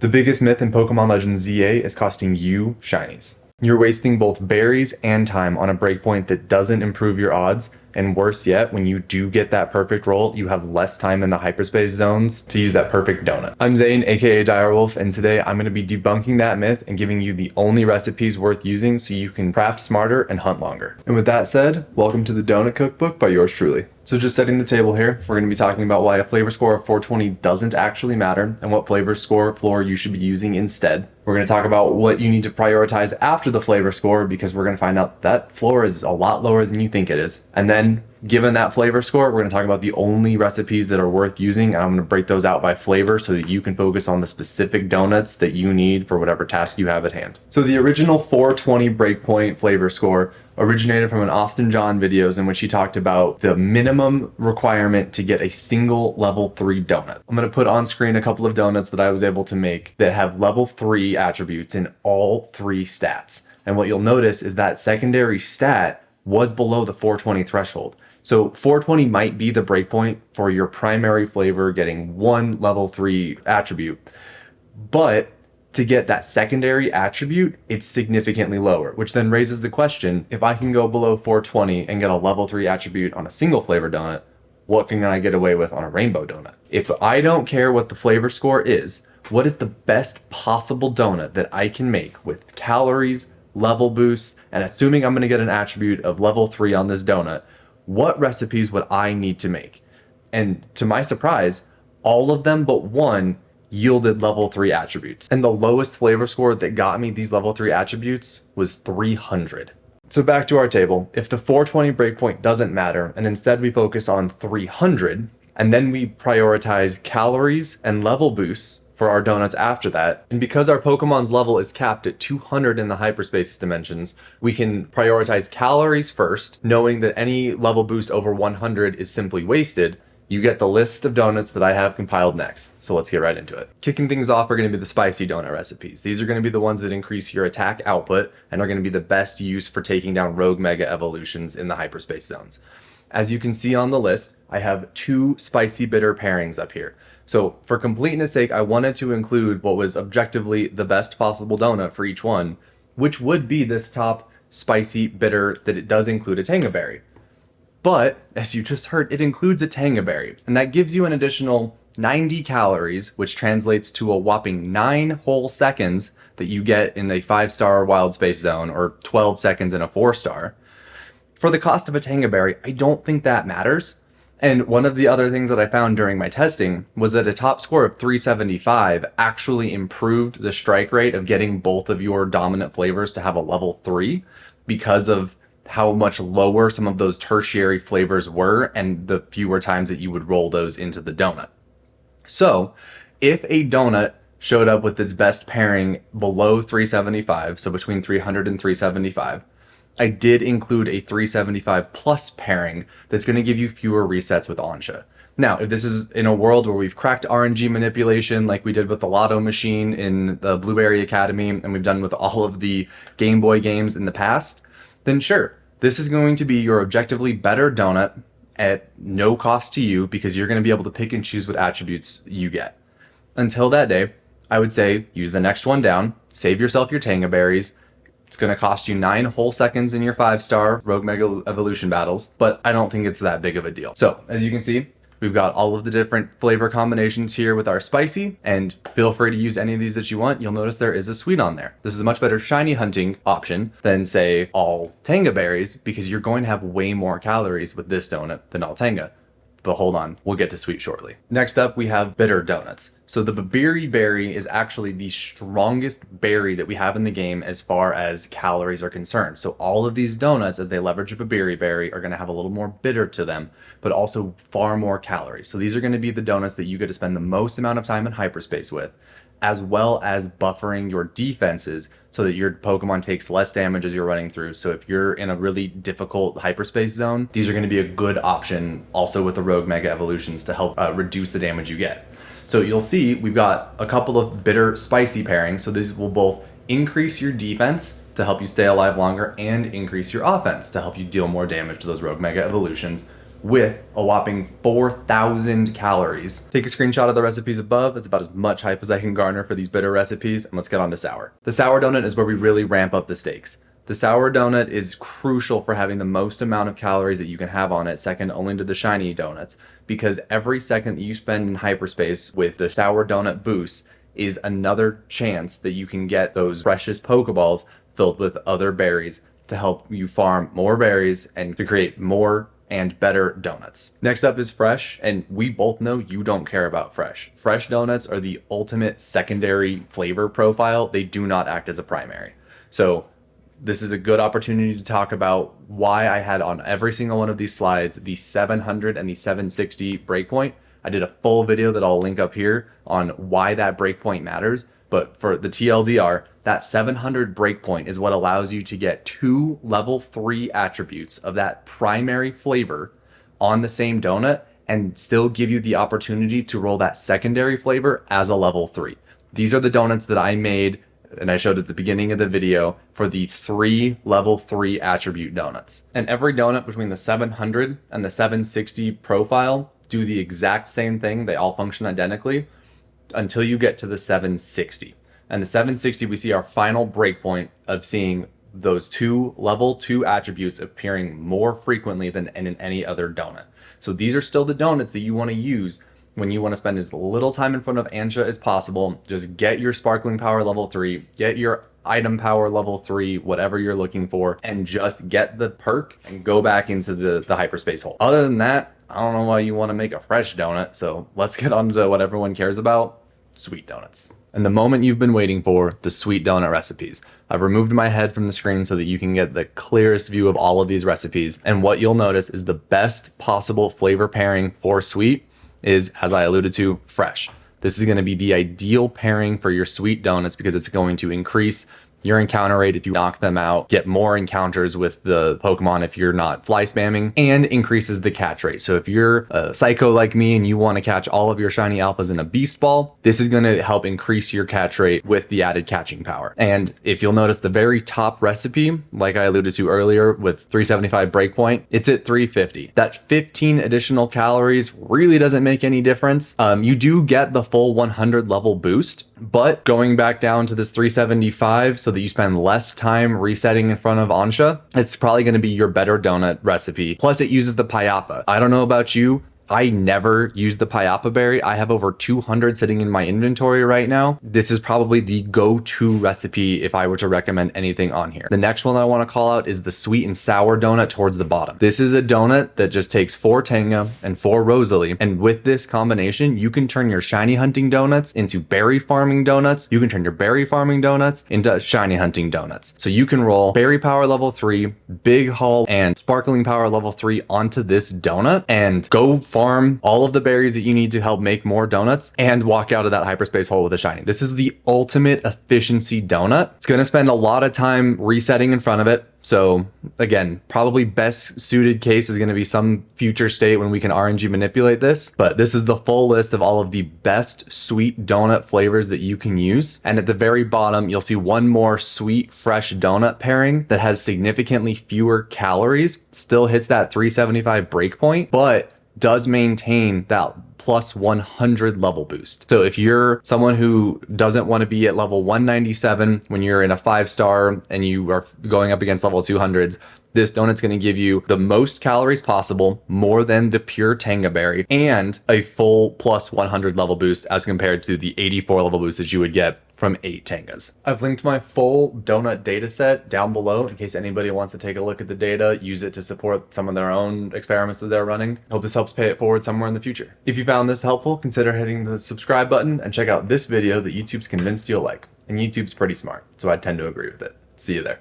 The biggest myth in Pokemon Legends ZA is costing you shinies. You're wasting both berries and time on a breakpoint that doesn't improve your odds, and worse yet, when you do get that perfect roll, you have less time in the hyperspace zones to use that perfect donut. I'm Zane, aka Direwolf, and today I'm going to be debunking that myth and giving you the only recipes worth using so you can craft smarter and hunt longer. And with that said, welcome to the Donut Cookbook by yours truly. So just setting the table here, we're going to be talking about why a flavor score of 420 doesn't actually matter and what flavor score floor you should be using instead. We're going to talk about what you need to prioritize after the flavor score because we're going to find out that floor is a lot lower than you think it is. And then given that flavor score, we're going to talk about the only recipes that are worth using, and I'm going to break those out by flavor so that you can focus on the specific donuts that you need for whatever task you have at hand. So the original 420 breakpoint flavor score originated from an Austin John videos in which he talked about the minimum requirement to get a single level 3 donut. I'm going to put on screen a couple of donuts that I was able to make that have level 3 attributes in all 3 stats. And what you'll notice is that secondary stat was below the 420 threshold. So 420 might be the breakpoint for your primary flavor getting 1 level 3 attribute, but to get that secondary attribute, it's significantly lower, which then raises the question, if I can go below 420 and get a level 3 attribute on a single flavor donut, what can I get away with on a rainbow donut? If I don't care what the flavor score is, what is the best possible donut that I can make with calories, level boosts, and assuming I'm going to get an attribute of level 3 on this donut, what recipes would I need to make? And to my surprise, all of them but one yielded level 3 attributes. And the lowest flavor score that got me these level 3 attributes was 300. So back to our table. If the 420 breakpoint doesn't matter, and instead we focus on 300, and then we prioritize calories and level boosts for our donuts after that, and because our Pokemon's level is capped at 200 in the hyperspace dimensions, we can prioritize calories first, knowing that any level boost over 100 is simply wasted. You get the list of donuts that I have compiled next, so let's get right into it. Kicking things off are going to be the spicy donut recipes. These are going to be the ones that increase your attack output and are going to be the best use for taking down rogue mega evolutions in the hyperspace zones. As you can see on the list, I have 2 spicy bitter pairings up here. So for completeness sake, I wanted to include what was objectively the best possible donut for each one, which would be this top spicy bitter that it does include a tangaberry. But as you just heard, it includes a tangaberry, and that gives you an additional 90 calories, which translates to a whopping 9 whole seconds that you get in a 5-star wild space zone or 12 seconds in a 4-star. For the cost of a tangaberry, I don't think that matters. And one of the other things that I found during my testing was that a top score of 375 actually improved the strike rate of getting both of your dominant flavors to have a level 3 because of how much lower some of those tertiary flavors were and the fewer times that you would roll those into the donut. So if a donut showed up with its best pairing below 375, so between 300 and 375, I did include a 375 plus pairing that's going to give you fewer resets with Onsha. Now, if this is in a world where we've cracked RNG manipulation like we did with the Lotto machine in the Blueberry Academy and we've done with all of the Game Boy games in the past, then sure, this is going to be your objectively better donut at no cost to you because you're going to be able to pick and choose what attributes you get. Until that day, I would say use the next one down, save yourself your tangaberries. It's going to cost you 9 whole seconds in your 5-star Rogue Mega Evolution battles, but I don't think it's that big of a deal. So, as you can see, we've got all of the different flavor combinations here with our spicy, and feel free to use any of these that you want. You'll notice there is a sweet on there. This is a much better shiny hunting option than, say, all Tanga berries, because you're going to have way more calories with this donut than all Tanga. But hold on, we'll get to sweet shortly. Next up, we have bitter donuts. So the Babiri berry is actually the strongest berry that we have in the game as far as calories are concerned. So all of these donuts, as they leverage a Babiri berry, are going to have a little more bitter to them, but also far more calories. So these are going to be the donuts that you get to spend the most amount of time in hyperspace with, as well as buffering your defenses so that your Pokemon takes less damage as you're running through. So if you're in a really difficult hyperspace zone, these are going to be a good option also with the Rogue Mega Evolutions to help reduce the damage you get. So you'll see we've got a couple of bitter spicy pairings. So these will both increase your defense to help you stay alive longer and increase your offense to help you deal more damage to those Rogue Mega Evolutions with a whopping 4,000 calories. Take a screenshot of the recipes above. It's about as much hype as I can garner for these bitter recipes, and let's get on to sour. The sour donut is where we really ramp up the stakes. The sour donut is crucial for having the most amount of calories that you can have on it, second only to the shiny donuts, because every second that you spend in hyperspace with the sour donut boost is another chance that you can get those precious Pokeballs filled with other berries to help you farm more berries and to create more and better donuts. Next up is fresh, and we both know you don't care about fresh. Fresh donuts are the ultimate secondary flavor profile. They do not act as a primary. So this is a good opportunity to talk about why I had on every single one of these slides the 700 and the 760 breakpoint. I did a full video that I'll link up here on why that breakpoint matters. But for the TLDR, that 700 breakpoint is what allows you to get 2 level 3 attributes of that primary flavor on the same donut and still give you the opportunity to roll that secondary flavor as a level 3. These are the donuts that I made and I showed at the beginning of the video for the 3 level 3 attribute donuts. And every donut between the 700 and the 760 profile do the exact same thing. They all function identically until you get to the 760. And the 760, we see our final breakpoint of seeing those 2 level 2 attributes appearing more frequently than in any other donut. So these are still the donuts that you want to use when you want to spend as little time in front of Ansha as possible. Just get your sparkling power level 3, get your item power level 3, whatever you're looking for, and just get the perk and go back into the hyperspace hole. Other than that, I don't know why you want to make a fresh donut, so let's get on to what everyone cares about, sweet donuts. And the moment you've been waiting for, the sweet donut recipes. I've removed my head from the screen so that you can get the clearest view of all of these recipes. And what you'll notice is the best possible flavor pairing for sweet is, as I alluded to, fresh. This is going to be the ideal pairing for your sweet donuts because it's going to increase your encounter rate if you knock them out, get more encounters with the Pokemon if you're not fly spamming, and increases the catch rate. So if you're a psycho like me and you want to catch all of your shiny alphas in a beast ball, this is going to help increase your catch rate with the added catching power. And if you'll notice the very top recipe, like I alluded to earlier with 375 breakpoint, it's at 350. That 15 additional calories really doesn't make any difference. You do get the full 100 level boost, but going back down to this 375 so that you spend less time resetting in front of Ansha, it's probably going to be your better donut recipe. Plus it uses the Payapa. I don't know about you, I never use the Payapa berry. I have over 200 sitting in my inventory right now. This is probably the go-to recipe if I were to recommend anything on here. The next one that I want to call out is the sweet and sour donut towards the bottom. This is a donut that just takes 4 Tenga and 4 Rosalie. And with this combination, you can turn your shiny hunting donuts into berry farming donuts. You can turn your berry farming donuts into shiny hunting donuts. So you can roll berry power level 3, big haul, and sparkling power level 3 onto this donut and go farm all of the berries that you need to help make more donuts and walk out of that hyperspace hole with a shiny. This is the ultimate efficiency donut. It's going to spend a lot of time resetting in front of it. So again, probably best suited case is going to be some future state when we can RNG manipulate this. But this is the full list of all of the best sweet donut flavors that you can use. And at the very bottom, you'll see one more sweet, fresh donut pairing that has significantly fewer calories, still hits that 375 breakpoint, but does maintain that plus 100 level boost. So if you're someone who doesn't want to be at level 197 when you're in a 5-star and you are going up against level 200s, this donut's going to give you the most calories possible, more than the pure Tenga berry, and a full plus 100 level boost as compared to the 84 level boost that you would get from 8 Tengas. I've linked my full donut data set down below in case anybody wants to take a look at the data, use it to support some of their own experiments that they're running. Hope this helps pay it forward somewhere in the future. If you found this helpful, consider hitting the subscribe button and check out this video that YouTube's convinced you'll like. And YouTube's pretty smart, so I tend to agree with it. See you there.